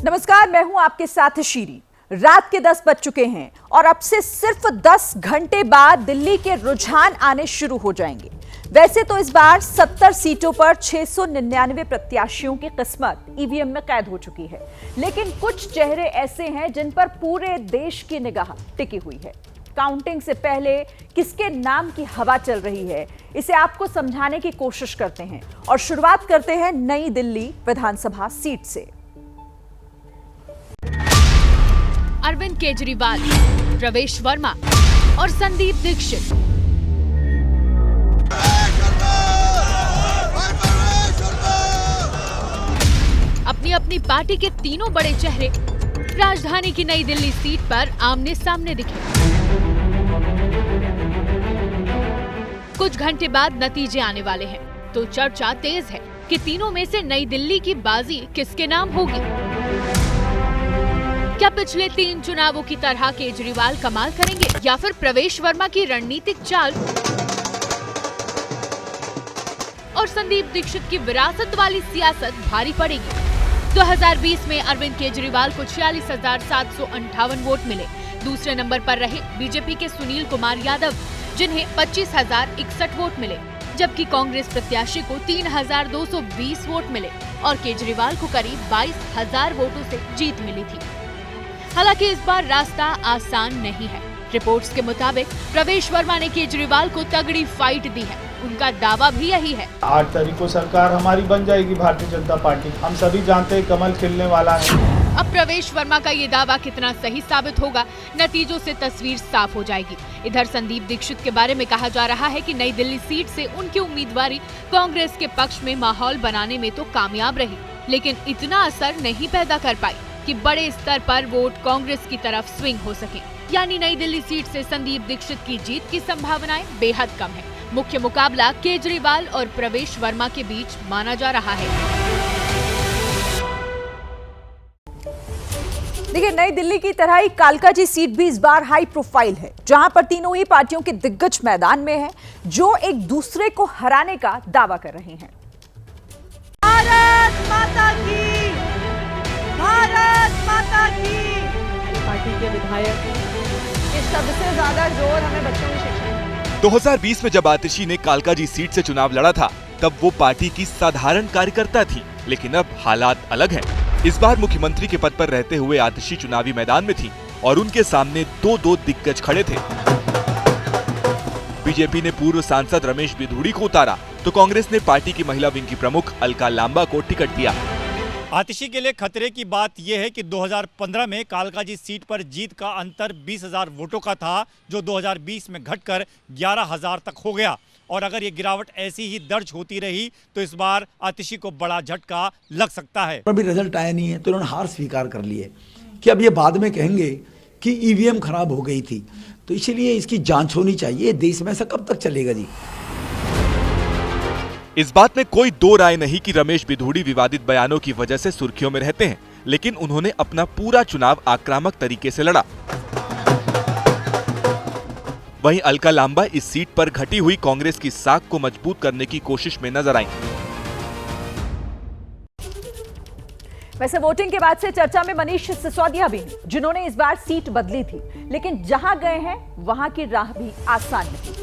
नमस्कार, मैं हूं आपके साथ शीरी। रात के 10 बज चुके हैं और अब से सिर्फ 10 घंटे बाद दिल्ली के रुझान आने शुरू हो जाएंगे। वैसे तो इस बार 70 सीटों पर 699 प्रत्याशियों की किस्मत ईवीएम में कैद हो चुकी है, लेकिन कुछ चेहरे ऐसे हैं जिन पर पूरे देश की निगाह टिकी हुई है। काउंटिंग से पहले किसके नाम की हवा चल रही है, इसे आपको समझाने की कोशिश करते हैं और शुरुआत करते हैं नई दिल्ली विधानसभा सीट से। अरविंद केजरीवाल, प्रवेश वर्मा और संदीप दीक्षित। अपनी अपनी पार्टी के तीनों बड़े चेहरे राजधानी की नई दिल्ली सीट पर आमने सामने दिखे। कुछ घंटे बाद नतीजे आने वाले हैं, तो चर्चा तेज है कि तीनों में से नई दिल्ली की बाजी किसके नाम होगी। क्या पिछले 3 चुनावों की तरह केजरीवाल कमाल करेंगे या फिर प्रवेश वर्मा की रणनीतिक चाल और संदीप दीक्षित की विरासत वाली सियासत भारी पड़ेगी। 2020 में अरविंद केजरीवाल को 46,758 वोट मिले। दूसरे नंबर पर रहे बीजेपी के सुनील कुमार यादव, जिन्हें 25,061 वोट मिले, जबकि कांग्रेस प्रत्याशी को 3,220 वोट मिले और केजरीवाल को करीब 22,000 वोटों से जीत मिली थी। हालांकि इस बार रास्ता आसान नहीं है। रिपोर्ट्स के मुताबिक प्रवेश वर्मा ने केजरीवाल को तगड़ी फाइट दी है। उनका दावा भी यही है। 8 तारीख को सरकार हमारी बन जाएगी, भारतीय जनता पार्टी। हम सभी जानते हैं कमल खिलने वाला है। अब प्रवेश वर्मा का ये दावा कितना सही साबित होगा, नतीजों से तस्वीर साफ हो जाएगी। इधर संदीप दीक्षित के बारे में कहा जा रहा है कि नई दिल्ली सीट से उनकी उम्मीदवारी कांग्रेस के पक्ष में माहौल बनाने में तो कामयाब रही, लेकिन इतना असर नहीं पैदा कर पाई कि बड़े स्तर पर वोट कांग्रेस की तरफ स्विंग हो सके। यानी नई दिल्ली सीट से संदीप दीक्षित की जीत की संभावनाएं बेहद कम है। मुख्य मुकाबला केजरीवाल और प्रवेश वर्मा के बीच माना जा रहा है। देखिए, नई दिल्ली की तरह ही कालकाजी सीट भी इस बार हाई प्रोफाइल है, जहां पर तीनों ही पार्टियों के दिग्गज मैदान में हैं, जो एक दूसरे को हराने का दावा कर रहे हैं। भारत माता की, भारत माता की। पार्टी के विधायक ये सबसे ज्यादा जोर हमें बच्चों की शिक्षा में। 2020 में जब आतिशी ने कालकाजी सीट से चुनाव लड़ा था, तब वो पार्टी की साधारण कार्यकर्ता थी, लेकिन अब हालात अलग हैं। इस बार मुख्यमंत्री के पद पर रहते हुए आतिशी चुनावी मैदान में थी और उनके सामने दो दिग्गज खड़े थे। बीजेपी ने पूर्व सांसद रमेश बिधूड़ी को उतारा, तो कांग्रेस ने पार्टी की महिला विंग की प्रमुख अलका लांबा को टिकट दिया। आतिशी के लिए खतरे की बात यह है कि 2015 में कालकाजी सीट पर जीत का अंतर 20,000 वोटों का था, जो 2020 में घटकर 11,000 तक हो गया। और अगर ये गिरावट ऐसी ही दर्ज होती रही तो इस बार आतिशी को बड़ा झटका लग सकता है। अभी रिजल्ट आया नहीं है तो उन्होंने हार स्वीकार कर ली है कि अब ये बाद में कहेंगे कि ईवीएम खराब हो गई थी, तो इसीलिए इसकी जांच होनी चाहिए। देश में ऐसा कब तक चलेगा जी? इस बात में कोई दो राय नहीं कि रमेश बिधूड़ी विवादित बयानों की वजह से सुर्खियों में रहते हैं, लेकिन उन्होंने अपना पूरा चुनाव आक्रामक तरीके से लड़ा। वहीं अलका लांबा इस सीट पर घटी हुई कांग्रेस की साख को मजबूत करने की कोशिश में नजर आईं। वैसे वोटिंग के बाद से चर्चा में मनीष सिसोदिया भी हैं, जिन्होंने इस बार सीट बदली थी, लेकिन जहां गए हैं वहां की राह भी आसान नहीं।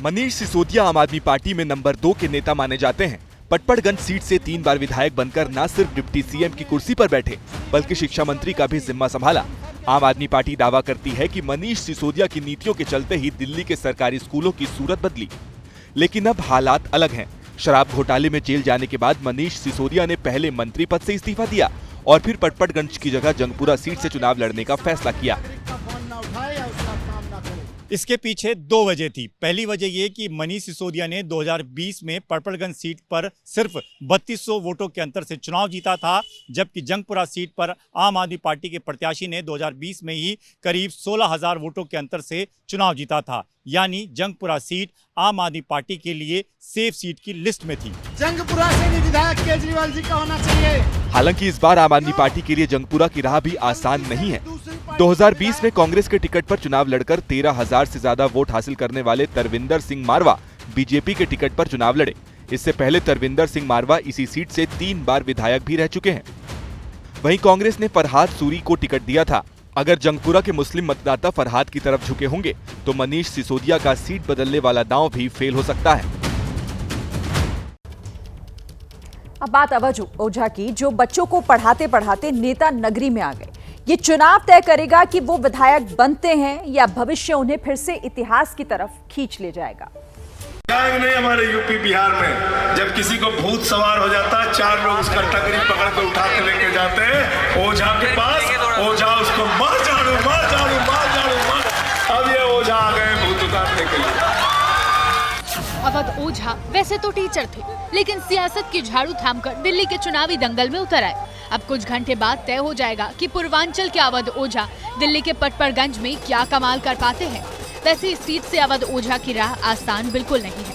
मनीष सिसोदिया आम आदमी पार्टी में नंबर 2 के नेता माने जाते हैं। पटपड़गंज सीट से 3 बार विधायक बनकर न सिर्फ डिप्टी सीएम की कुर्सी पर बैठे, बल्कि शिक्षा मंत्री का भी जिम्मा संभाला। आम आदमी पार्टी दावा करती है कि मनीष सिसोदिया की नीतियों के चलते ही दिल्ली के सरकारी स्कूलों की सूरत बदली, लेकिन अब हालात अलग हैं। शराब घोटाले में जेल जाने के बाद मनीष सिसोदिया ने पहले मंत्री पद से इस्तीफा दिया और फिर पटपड़गंज की जगह जंगपुरा सीट से चुनाव लड़ने का फैसला किया। इसके पीछे 2 वजह थी। पहली वजह ये कि मनीष सिसोदिया ने 2020 में पटपड़गंज सीट पर सिर्फ 3200 वोटों के अंतर से चुनाव जीता था, जबकि जंगपुरा सीट पर आम आदमी पार्टी के प्रत्याशी ने 2020 में ही करीब 16,000 वोटों के अंतर से चुनाव जीता था। यानी जंगपुरा सीट आम आदमी पार्टी के लिए सेफ सीट की लिस्ट में थी। जंगपुरा से विधायक केजरीवाल जी का होना चाहिए। हालांकि इस बार आम आदमी पार्टी के लिए जंगपुरा की राह भी आसान नहीं है। 2020 में कांग्रेस के टिकट पर चुनाव लड़कर 13,000 से ज्यादा वोट हासिल करने वाले तरविंदर सिंह मारवा बीजेपी के टिकट पर चुनाव लड़े। इससे पहले तरविंदर सिंह मारवा इसी सीट से 3 बार विधायक भी रह चुके हैं। वहीं कांग्रेस ने फरहाद सूरी को टिकट दिया था। अगर जंगपुरा के मुस्लिम मतदाता फरहाद की तरफ झुके होंगे तो मनीष सिसोदिया का सीट बदलने वाला दांव भी फेल हो सकता है। अब बात अवध ओझा की, जो बच्चों को पढ़ाते पढ़ाते नेता नगरी में आ गए। ये चुनाव तय करेगा कि वो विधायक बनते हैं या भविष्य उन्हें फिर से इतिहास की तरफ खींच ले जाएगा। नहीं, हमारे यूपी बिहार में जब किसी को भूत सवार हो जाता है, 4 लोग उसका टकरी पकड़ के उठा के लेके जाते हैं ओझा के पास। ओझा उसको मार झाड़ू मार झाड़ू मार झाड़ू मार। अब ये ओझा आ गए भूत उतारने के लिए। अवध ओझा वैसे तो टीचर थे, लेकिन सियासत की झाड़ू थामकर दिल्ली के चुनावी दंगल में उतर आए। अब कुछ घंटे बाद तय हो जाएगा कि पूर्वांचल के अवध ओझा दिल्ली के पटपरगंज में क्या कमाल कर पाते हैं। वैसे इस सीट से अवध ओझा की राह आसान बिल्कुल नहीं है।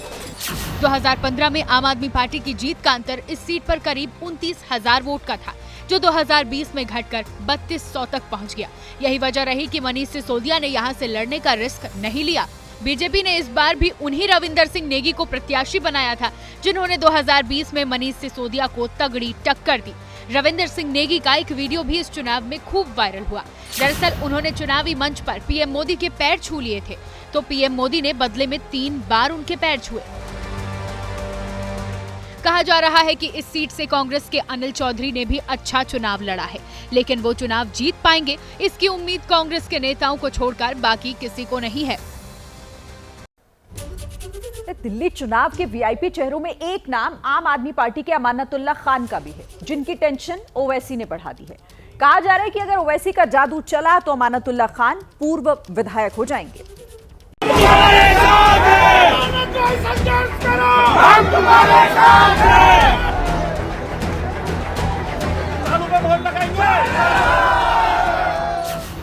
2015 में आम आदमी पार्टी की जीत का अंतर इस सीट पर करीब 29,000 वोट का था, जो 2020 में घटकर 3200 तक पहुंच गया। यही वजह रही कि मनीष सिसोदिया ने यहां से लड़ने का रिस्क नहीं लिया। बीजेपी ने इस बार भी उन्हीं रविंदर सिंह नेगी को प्रत्याशी बनाया था, जिन्होंने 2020 में मनीष सिसोदिया को तगड़ी टक्कर दी। रविंदर सिंह नेगी का एक वीडियो भी इस चुनाव में खूब वायरल हुआ। दरअसल उन्होंने चुनावी मंच पर पीएम मोदी के पैर छू लिए थे, तो पीएम मोदी ने बदले में 3 बार उनके पैर छुए। कहा जा रहा है कि इस सीट से कांग्रेस के अनिल चौधरी ने भी अच्छा चुनाव लड़ा है, लेकिन वो चुनाव जीत पाएंगे इसकी उम्मीद कांग्रेस के नेताओं को छोड़कर बाकी किसी को नहीं है। दिल्ली चुनाव के वीआईपी चेहरों में एक नाम आम आदमी पार्टी के अमानतुल्लाह खान का भी है, जिनकी टेंशन ओवैसी ने बढ़ा दी है। कहा जा रहा है कि अगर ओवैसी का जादू चला तो अमानतुल्लाह खान पूर्व विधायक हो जाएंगे।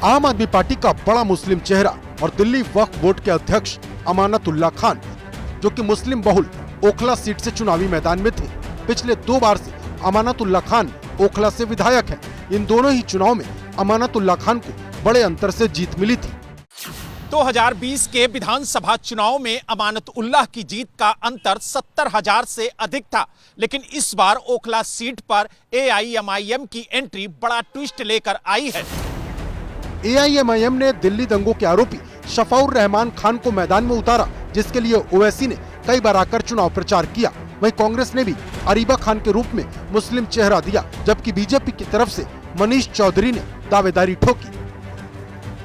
आम आदमी पार्टी का बड़ा मुस्लिम चेहरा और दिल्ली वक्फ बोर्ड के अध्यक्ष अमानतुल्लाह खान, जो कि मुस्लिम बहुल ओखला सीट से चुनावी मैदान में थे। पिछले 2 बार से अमानतुल्लाह खान ओखला से विधायक हैं। इन दोनों ही चुनाव में अमानतुल्लाह खान को बड़े अंतर से जीत मिली थी। 2020 के विधानसभा चुनाव में अमानतुल्लाह की जीत का अंतर 70,000 से अधिक था, लेकिन इस बार ओखला सीट पर AIMIM की एंट्री बड़ा ट्विस्ट लेकर आई है। AIMIM ने दिल्ली दंगों के आरोपी शफाउर रहमान खान को मैदान में उतारा, जिसके लिए ओवैसी ने कई बार आकर चुनाव प्रचार किया। वहीं कांग्रेस ने भी अरीबा खान के रूप में मुस्लिम चेहरा दिया, जबकि बीजेपी की तरफ से मनीष चौधरी ने दावेदारी ठोकी।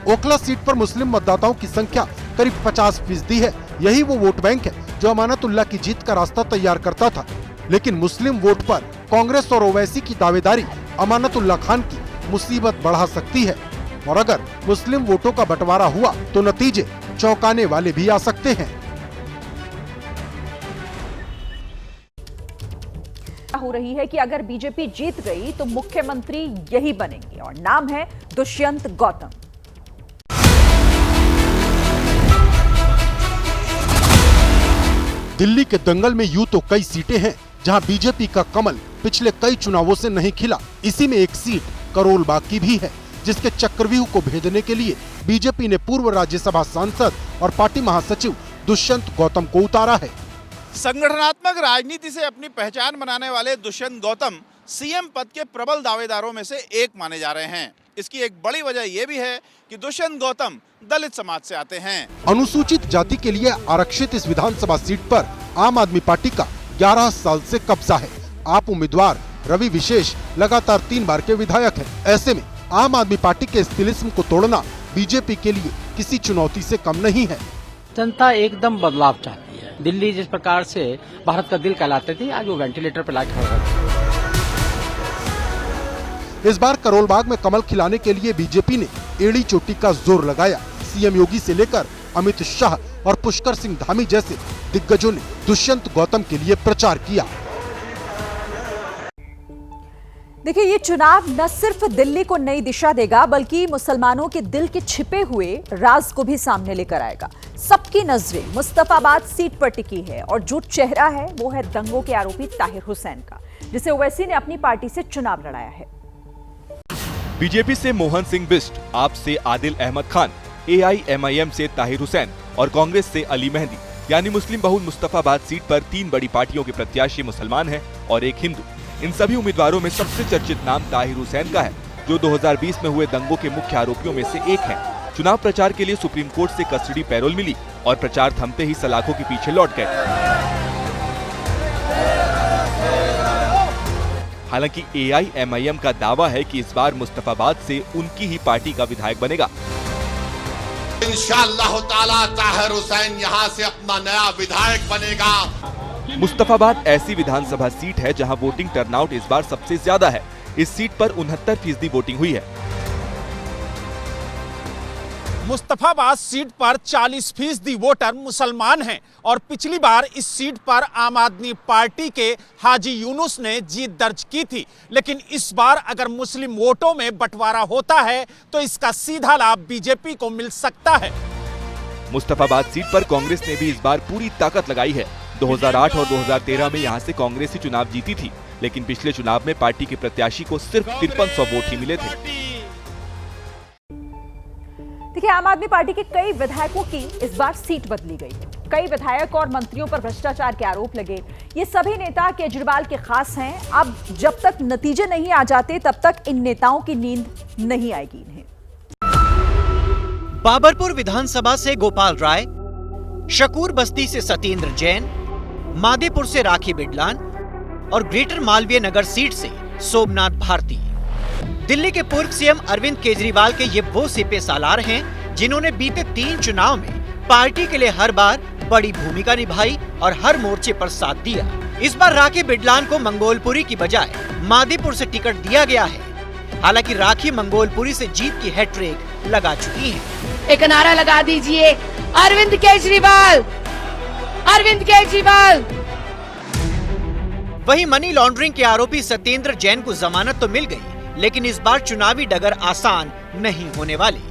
ओखला सीट पर मुस्लिम मतदाताओं की संख्या करीब 50% है। यही वो वोट बैंक है जो अमानतुल्लाह की जीत का रास्ता तैयार करता था। लेकिन मुस्लिम वोट पर कांग्रेस और ओवैसी की दावेदारी अमानतुल्लाह खान की मुसीबत बढ़ा सकती है, और अगर मुस्लिम वोटों का बंटवारा हुआ तो नतीजे चौंकाने वाले भी आ सकते हैं। हो रही है कि अगर बीजेपी जीत गई तो मुख्यमंत्री यही बनेंगे, और नाम है दुष्यंत गौतम। दिल्ली के दंगल में यूं तो कई सीटें हैं जहां बीजेपी का कमल पिछले कई चुनावों से नहीं खिला। इसी में एक सीट करोल बाग की भी है, जिसके चक्रव्यूह को भेदने के लिए बीजेपी ने पूर्व राज्यसभा सांसद और पार्टी महासचिव दुष्यंत गौतम को उतारा है। संगठनात्मक राजनीति से अपनी पहचान बनाने वाले दुष्यंत गौतम सीएम पद के प्रबल दावेदारों में से एक माने जा रहे हैं। इसकी एक बड़ी वजह यह भी है कि दुष्यंत गौतम दलित समाज से आते हैं। अनुसूचित जाति के लिए आरक्षित इस विधानसभा सीट पर आम आदमी पार्टी का 11 साल से कब्जा है। आप उम्मीदवार रवि विशेष लगातार 3 बार के विधायक हैं। ऐसे में आम आदमी पार्टी के इस तिलिस्म को तोड़ना बीजेपी के लिए किसी चुनौती से कम नहीं है। जनता एकदम बदलाव चाहती है। दिल्ली जिस प्रकार से भारत का दिल कहलाते थे, आज वो वेंटिलेटर पर लाके खड़ा है। इस बार करोलबाग में कमल खिलाने के लिए बीजेपी ने एड़ी चोटी का जोर लगाया। सीएम योगी से लेकर अमित शाह और पुष्कर सिंह धामी जैसे दिग्गजों ने दुष्यंत गौतम के लिए प्रचार किया। देखिए, ये चुनाव न सिर्फ दिल्ली को नई दिशा देगा, बल्कि मुसलमानों के दिल के छिपे हुए राज को भी सामने लेकर आएगा। सबकी नजरें मुस्तफाबाद सीट पर टिकी है, और जो चेहरा है वो है दंगों के आरोपी ताहिर हुसैन का, जिसे ओवैसी ने अपनी पार्टी से चुनाव लड़ाया है। बीजेपी से मोहन सिंह बिष्ट, आप से आदिल अहमद खान, AIMIM से ताहिर हुसैन और कांग्रेस से अली मेहंदी यानी मुस्लिम बहुल मुस्तफाबाद सीट पर 3 बड़ी पार्टियों के प्रत्याशी मुसलमान हैं और एक हिंदू। इन सभी उम्मीदवारों में सबसे चर्चित नाम ताहिर हुसैन का है, जो 2020 में हुए दंगों के मुख्य आरोपियों में से एक है। चुनाव प्रचार के लिए सुप्रीम कोर्ट से कस्टडी पैरोल मिली और प्रचार थमते ही सलाखों के पीछे लौट गए। हालांकि AIMIM का दावा है कि इस बार मुस्तफाबाद से उनकी ही पार्टी का विधायक बनेगा। इंशाअल्लाह ताला ताहिर हुसैन यहाँ से अपना नया विधायक बनेगा। मुस्तफाबाद ऐसी विधानसभा सीट है जहां वोटिंग टर्नआउट इस बार सबसे ज्यादा है। इस सीट पर 69% वोटिंग हुई है। मुस्तफाबाद सीट पर 40% वोटर मुसलमान हैं और पिछली बार इस सीट पर आम आदमी पार्टी के हाजी यूनुस ने जीत दर्ज की थी, लेकिन इस बार अगर मुस्लिम वोटों में बंटवारा होता है तो इसका सीधा लाभ बीजेपी को मिल सकता है। मुस्तफाबाद सीट पर कांग्रेस ने भी इस बार पूरी ताकत लगाई है। 2008 और 2013 में यहां से कांग्रेस ही चुनाव जीती थी, लेकिन पिछले चुनाव में पार्टी के प्रत्याशी को सिर्फ 5300 वोट ही मिले थे। देखिए, आम आदमी पार्टी के कई विधायकों की इस बार सीट बदली गई है। कई विधायक और मंत्रियों पर भ्रष्टाचार के आरोप लगे। ये सभी नेता केजरीवाल के खास हैं। अब जब तक नतीजे नहीं आ जाते तब तक इन नेताओं की नींद नहीं आएगी इन्हें। बाबरपुर विधानसभा से गोपाल राय, शकूर बस्ती से सत्येंद्र जैन, मादेपुर से राखी बिडलान और ग्रेटर मालवीय नगर सीट से सोमनाथ भारती। दिल्ली के पूर्व सीएम अरविंद केजरीवाल के ये वो सिपे सालार हैं जिन्होंने बीते 3 चुनाव में पार्टी के लिए हर बार बड़ी भूमिका निभाई और हर मोर्चे पर साथ दिया। इस बार राखी बिडलान को मंगोलपुरी की बजाय मादेपुर से टिकट दिया गया है। हालांकि राखी मंगोलपुरी से जीत की हैट्रिक लगा चुकी हैं। एक नारा लगा दीजिए, अरविंद केजरीवाल, अरविंद केजरीवाल। वहीं मनी लॉन्ड्रिंग के आरोपी सत्येंद्र जैन को जमानत तो मिल गई, लेकिन इस बार चुनावी डगर आसान नहीं होने वाली।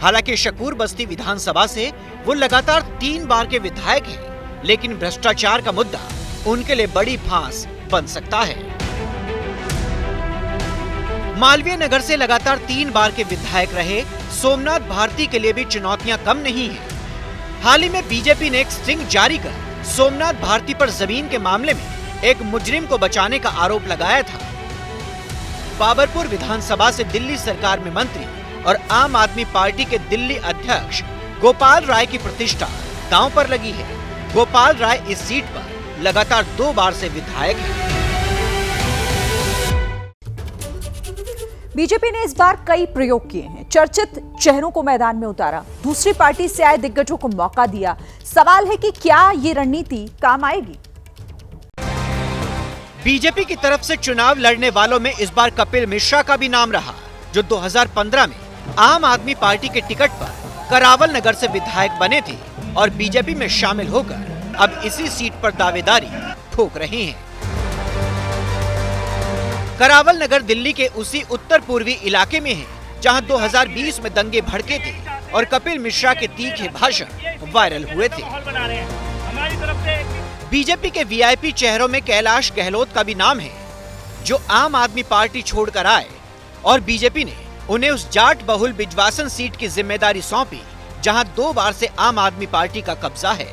हालांकि शकूर बस्ती विधानसभा से वो लगातार 3 बार के विधायक हैं, लेकिन भ्रष्टाचार का मुद्दा उनके लिए बड़ी फांस बन सकता है। मालवीय नगर से लगातार 3 बार के विधायक रहे सोमनाथ भारती के लिए भी चुनौतियां कम नहीं है। हाल ही में बीजेपी ने एक स्टिंग जारी कर सोमनाथ भारती पर जमीन के मामले में एक मुजरिम को बचाने का आरोप लगाया था। बाबरपुर विधानसभा से दिल्ली सरकार में मंत्री और आम आदमी पार्टी के दिल्ली अध्यक्ष गोपाल राय की प्रतिष्ठा दांव पर लगी है। गोपाल राय इस सीट पर लगातार 2 बार से विधायक हैं। बीजेपी ने इस बार कई प्रयोग किए हैं। चर्चित चेहरों को मैदान में उतारा, दूसरी पार्टी से आए दिग्गजों को मौका दिया। सवाल है कि क्या ये रणनीति काम आएगी? बीजेपी की तरफ से चुनाव लड़ने वालों में इस बार कपिल मिश्रा का भी नाम रहा, जो 2015 में आम आदमी पार्टी के टिकट पर करावल नगर से विधायक बने थे और बीजेपी में शामिल होकर अब इसी सीट पर दावेदारी ठोक रहे हैं। करावल नगर दिल्ली के उसी उत्तर पूर्वी इलाके में है, जहां 2020 में दंगे भड़के थे और कपिल मिश्रा के तीखे भाषण वायरल हुए थे। बीजेपी के वीआईपी चेहरों में कैलाश गहलोत का भी नाम है, जो आम आदमी पार्टी छोड़कर आए और बीजेपी ने उन्हें उस जाट बहुल बिजवासन सीट की जिम्मेदारी सौंपी, जहां 2 बार से आम आदमी पार्टी का कब्जा है।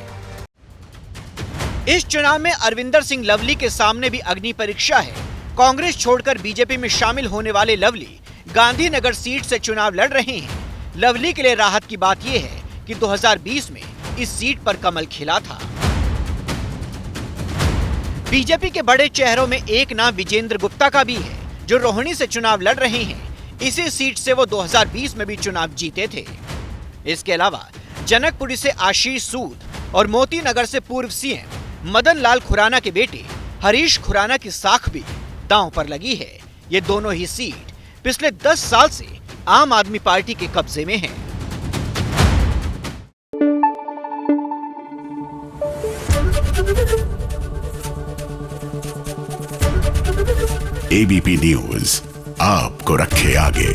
इस चुनाव में अरविंदर सिंह लवली के सामने भी अग्नि परीक्षा है। कांग्रेस छोड़कर बीजेपी में शामिल होने वाले लवली गांधीनगर सीट से चुनाव लड़ रहे हैं। लवली के लिए राहत की बात यह है कि 2020 में इस सीट पर कमल खिला था। बीजेपी के बड़े चेहरों में एक नाम विजेंद्र गुप्ता का भी है, जो रोहिणी से चुनाव लड़ रहे हैं। इसी सीट से वो 2020 में भी चुनाव जीते थे। इसके अलावा जनकपुरी से आशीष सूद और मोती नगर से पूर्व सीएम मदन लाल खुराना के बेटे हरीश खुराना की साख भी दांव पर लगी है। ये दोनों ही सीट पिछले 10 साल से आम आदमी पार्टी के कब्जे में है। एबीपी न्यूज आपको रखे आगे।